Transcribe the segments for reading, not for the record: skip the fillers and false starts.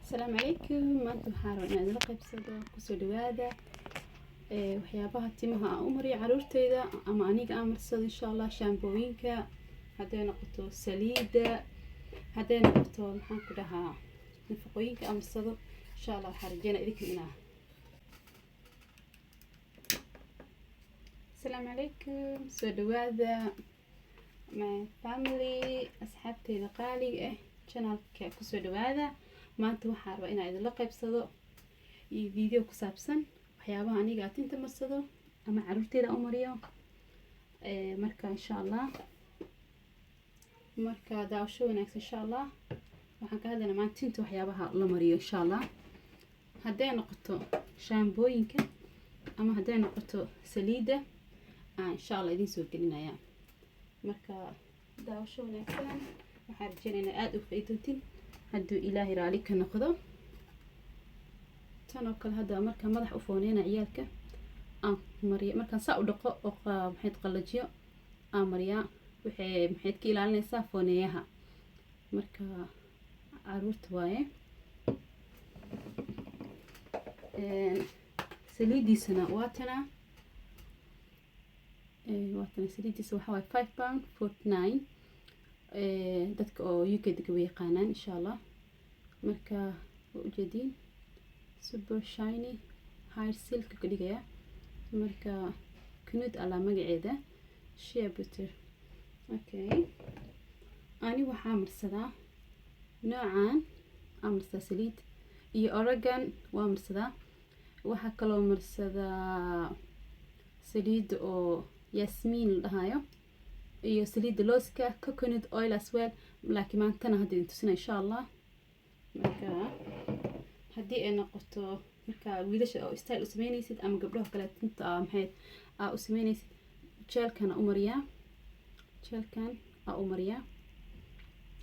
السلام عليكم. maanta waxaan rabaa inaan idila qaybsado kusoo dhawaada waxyaabaha timaha aan u mariyo caruurteyda ama aniga aan marsado insha Allah. shaambooyinka hadday noqoto saliida, hadday noqoto maxaan ku dhahaa nafaqooyinka aan marsado insha Allah. waxaan rajeynaa idinka inaa السلام عليكم. soo dhawaada my family, asxaabteyda qaaliga ah channelka kusoo dhawaada. maanta waxaan rabaa inaan idila qaybsado iyo video ku saabsan waxyaabaha aniga tinta marsado ama caruurteyda u mariyo marka insha Allah. marka daawasho wanaagsan insha Allah. waxaan ka hadlaynaa maanta tinta waxyaabaha la mariyo insha Allah. hadday noqoto shaambooyinka ama hadday noqoto saliida insha Allah idin soo gelinaya. marka daawasho wanaagsan. waxaan rajeynayaa aad u faa'iidootin hadduu ilaahay raali ka noqdo. tan oo kale hadda marka madax u fooneyna ciyaalka aan mariyo markaan saa u dhaqo oo maxay qalajiyo aan mariyaa maxay ka ilaalinaysaa fooneeyaha. marka caruurta waaye saliidiisana waatana saliidiisa waxa waaye 5 pound 49 dadka oo UK dega way yaqaanaan insha Allah. marka waa ujeedin super shiny hair silk ka dhigaya. marka kunud ala magaceeda shea butter. okay ani waxaa marsadaa noocan amarsa saliid iyo oregon waa marsadaa. waxa kaloo marsadaa saliid oo yasmin la dhahayo iyo saliid looska coconut oil as well. laakiin maantana hadda idin tusina insha Allah. marka haddii ay noqoto marka wiilasha oo style u sameynaysid ama gabdhaha kale tinta maxay u sameynaysid jeelkan u mariyaa. jeelkan u mariyaa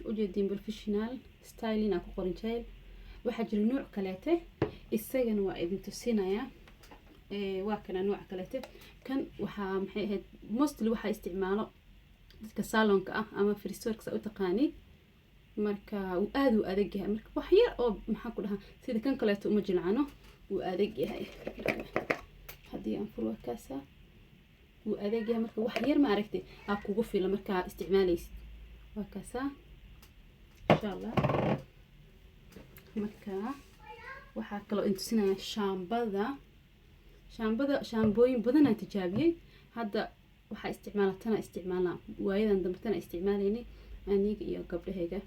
ujeedin professional styling ku qoran jeel. waxaa jira nooc kaleete isagana waa idin tusinaya. waa kana nooc kaleete kan waxaa maxay ahayd mostly waxaa isticmaalo dadka salonka ama frisorka u taqaani. marka uu aad u adag yahay. marka wax yar oo maxaa ku dhahaa sida kan kaleeto uma jilcano uu adag yahay. haddii aan furo kaasa uu adag yahay. marka wax yar ma aragtay kugu filan marka isticmaalaysid waa kaasa insha Allah. marka waxaa kaloo intusinaya shaambooyin badan aan tijaabiyey. hadda waxaa isticmaalaa waayadan dambe tana isticmaalaynay aniga iyo gabdhahayga.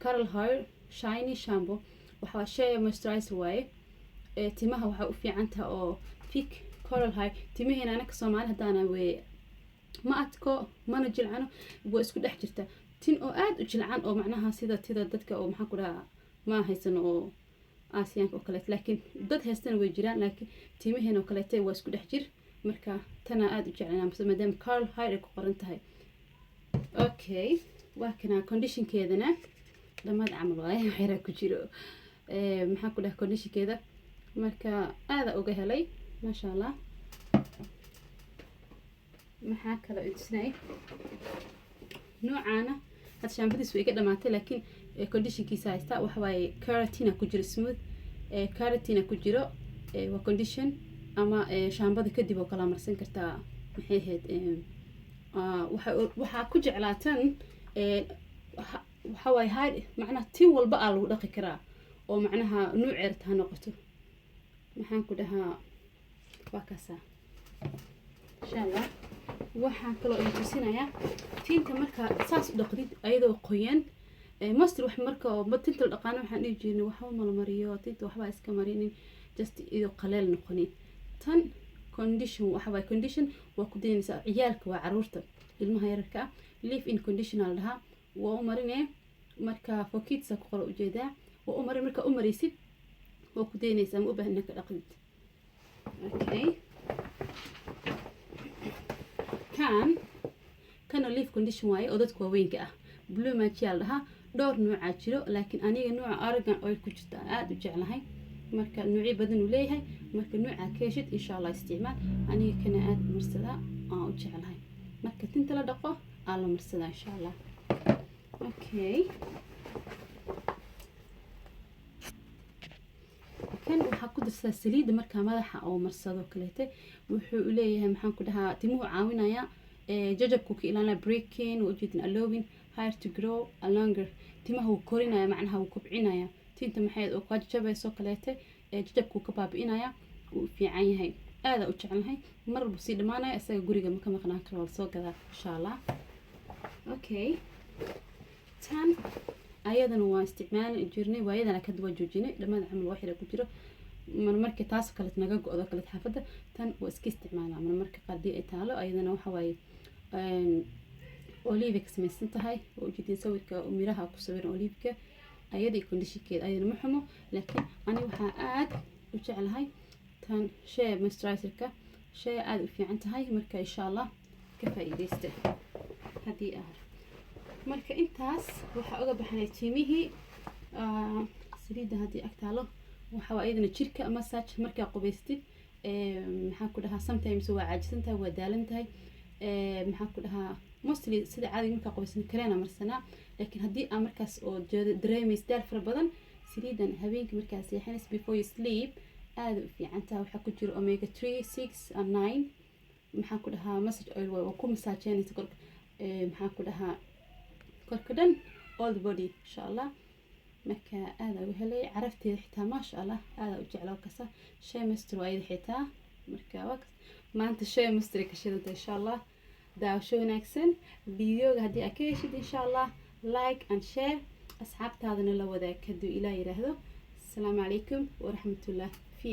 Coral Hair Shiny Shampoo waxaa shea moisturizer waaye. timaha waxaa u fiican tahay oo thick Coral Hair timaheena anaka Soomaali hadana way ma adko mana jilcano waa isku dhex jirta. tin oo aad u jilcan oo macnaha sida dadka oo maxaa ku dhahaa ma haysan oo Asiyaanka oo kale. laakiin dad haystan way jiraan laakiin timaheena oo kale waa isku dhex jir. marka tana aad u jeclaan maadaama Coral Hair ay ku qoran tahay. okay waa kana conditionkeedana dhammaad camal waaye xira ku jiro maxaa ku dhahay conditionkeeda. marka aad uga helay masha Allah. maxaa kale intusnay noocana had shaambadiis way ka dhamaatay laakiin conditionkiisa haysta waxa waaye keratin ku jiro smooth keratin ku jiro waa condition ama shaambada kadib oo kala marsan kartaa. maxay ahayd waxa ku jeclaatan waxa waaye hair macnaha tin walba lagu dhaqi karaa oo macnaha nuuceerta ha noqoto. maxaan ku dhahaa waa kaasa insha Allah. waxaan kaloo idin tusinayaa tinta marka saas u dhaqdid ayadoo qoyan mostly wax marka oo tinta la dhaqaano waxaan dhihi jirnay waxa ma la mariyo tinta waxba iska marinin just iyo qaleel noqonin. tan condition waxa waaye condition waa ku deynaysaa ciyaalka waa caruurta ilmaha yararka leave in conditioner laha waa u marinay. marka for kids ku qoro ujeedaa waa u marin. marka u marisid waa ku deynaysaa ma u baahan ka dhaqid. okay kan leave condition waaye oo dadka waaweynka blue magial laha dhowr nooca jiro laakiin aniga nooca argan oil ku jirta aad u jeclahay. marka noocyo badan uu leeyahay. marka nooca ka heshid insha Allah isticmaal. aniga kana aad marsada u jeclahay. marka tinta la dhaqo la marsada insha Allah. okay kan waxaa ku darsadaa saliidda markaa madaxa oo marsado kaleete wuxuu u leeyahay maxaan ku dhahaa timuhu caawinaya jajabku ka ilaalinaya breaking waa ujeedin allowing hair to grow longer timaha wuu korinaya macnaha wuu kobcinaya tinta maxay oo ka jajabayso kaleete jajabku ka baabi'inaya wuu fiican yahay aada u jeclahay mar walba sii dhamaanaya isaga guriga ma ka maqnaan karo waa soo gadaa insha allah okay tan ayadana waa isticmaali jirnay waayadana ka duwa joojinay dhammaan camal wax yar ku jiro marmarka taas kale naga go'do kale xaafada tan waa iska isticmaalaa marmarka qadii ay taalo ayadana waxa waaye olive ka samaysan tahay oo ujeedin sawirka miraha ku sawiran olive-ka ayada iyo kondishinkeeda ayadana ma xumo laakiin ani waxaa aad u jeclahay tan shea moisturizer-ka shea aad u fiican tahay marka insha allah ka faa'iideysta haddii marka intaas waxaa uga baxnay timihii saliidda haddii ag taalo waxaa ayadana jirka massage markaa qubaystid maxaa ku dhahaa sometimes waa caajisan tahay waa daalan tahay maxaa ku dhahaa mostly sida caadiga markaa qubaysan kareena marsanaa laakiin haddii aa markaas oo dareemaysa daal fara badan saliidan habeenkii markaa seexanaysa before you sleep aada u fiican tahay waxaa ku jira omega 3 6 and 9 maxaa ku dhahaa massage oil waa ku masaajeynaysa korka maxaa ku dhahaa korka dhan all the body insha allah marka aada u helay carafteeda xitaa maasha allah aada u jeclaa kasa shea master waa iyada xitaa marka maanta shea master ka shidanta insha allah daawasho wanaagsan videoga haddii aad ka heshid insha allah like and share asxaabtaadana la wadaag hadduu ilaah yiraahdo asalaamu calaykum waraxmatullah fi